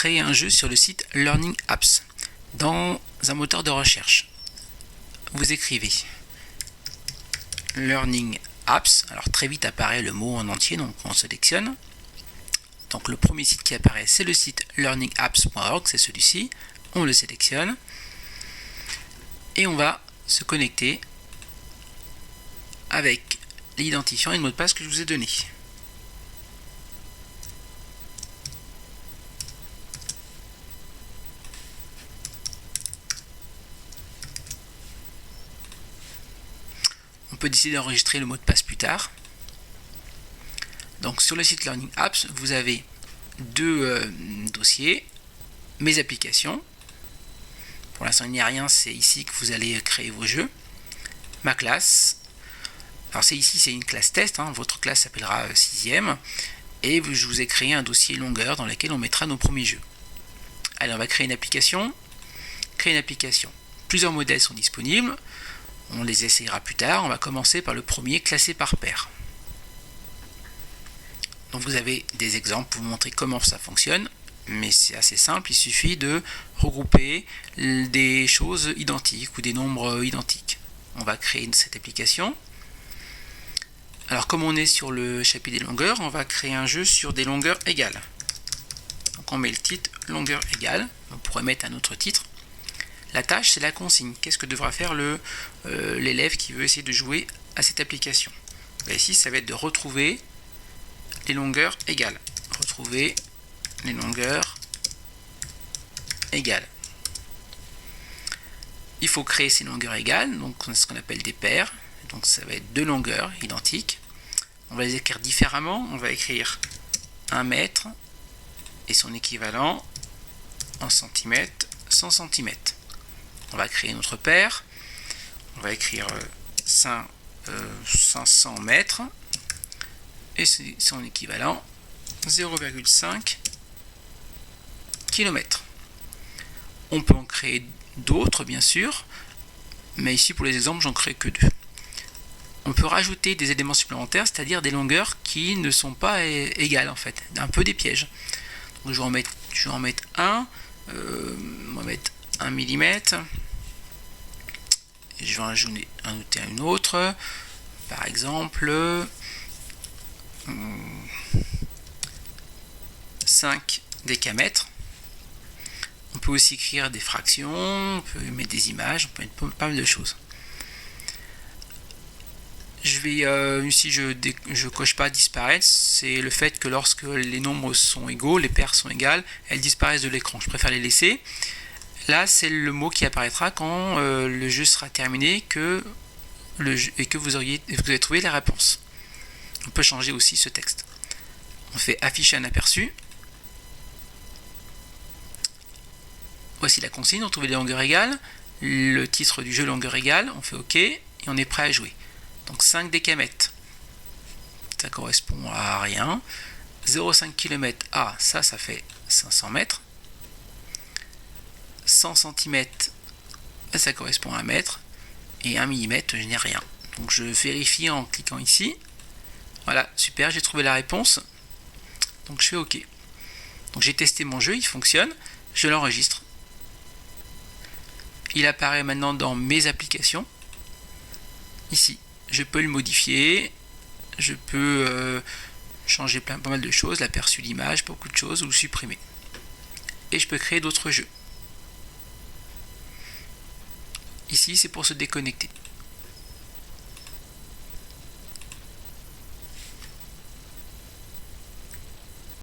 créer un jeu sur le site Learning Apps. Dans un moteur de recherche, vous écrivez Learning Apps. Alors très vite apparaît le mot en entier, donc on sélectionne. Donc le premier site qui apparaît, c'est le site learningapps.org, c'est celui-ci. On le sélectionne et on va se connecter avec l'identifiant et le mot de passe que je vous ai donné. On peut décider d'enregistrer le mot de passe plus tard. Donc sur le site Learning Apps, vous avez deux dossiers, mes applications. Pour l'instant il n'y a rien, c'est ici que vous allez créer vos jeux. Ma classe, alors c'est ici, c'est une classe test, votre classe s'appellera 6e, et je vous ai créé un dossier longueur dans lequel on mettra nos premiers jeux. Allez, on va créer une application. Créer une application. Plusieurs modèles sont disponibles, on les essayera plus tard. On va commencer par le premier, classé par paire. Donc vous avez des exemples pour vous montrer comment ça fonctionne, mais c'est assez simple, il suffit de regrouper des choses identiques ou des nombres identiques. On va créer cette application. Alors comme on est sur le chapitre des longueurs, on va créer un jeu sur des longueurs égales. Donc on met le titre longueur égale, on pourrait mettre un autre titre. La tâche, c'est la consigne. Qu'est-ce que devra faire l'élève qui veut essayer de jouer à cette application? Ici, ça va être de retrouver les longueurs égales. Retrouver les longueurs égales. Il faut créer ces longueurs égales, donc c'est ce qu'on appelle des paires. Donc ça va être deux longueurs identiques. On va les écrire différemment. On va écrire 1 mètre et son équivalent en centimètres, 100 cm. On va créer notre paire. On va écrire 500 mètres et son équivalent 0,5 km. On peut en créer d'autres bien sûr, mais ici pour les exemples j'en crée que deux. On peut rajouter des éléments supplémentaires, c'est-à-dire des longueurs qui ne sont pas égales en fait, un peu des pièges. Donc je vais en mettre un, on va mettre 1 mm, et je vais ajouter à une autre, par exemple 5 décamètres. On peut aussi écrire des fractions, on peut mettre des images, on peut mettre pas mal de choses. Je vais ici je coche pas disparaître, c'est le fait que lorsque les nombres sont égaux, les paires sont égales, elles disparaissent de l'écran. Je préfère les laisser. Là, c'est le mot qui apparaîtra quand le jeu sera terminé et que vous avez trouvé la réponse. On peut changer aussi ce texte. On fait afficher un aperçu. Voici la consigne, on trouve les longueurs égales, le titre du jeu longueur égale, on fait OK et on est prêt à jouer. Donc 5 décamètres, ça correspond à rien. 0,5 km, ça fait 500 mètres. 100 cm, ça correspond à 1 mètre. Et 1 mm, je n'ai rien. Donc je vérifie en cliquant ici. Voilà, super, j'ai trouvé la réponse. Donc je fais OK. Donc j'ai testé mon jeu, il fonctionne. Je l'enregistre. Il apparaît maintenant dans mes applications. Ici, je peux le modifier. Je peux changer pas mal de choses, l'aperçu d'image, beaucoup de choses, ou le supprimer. Et je peux créer d'autres jeux. Ici, c'est pour se déconnecter.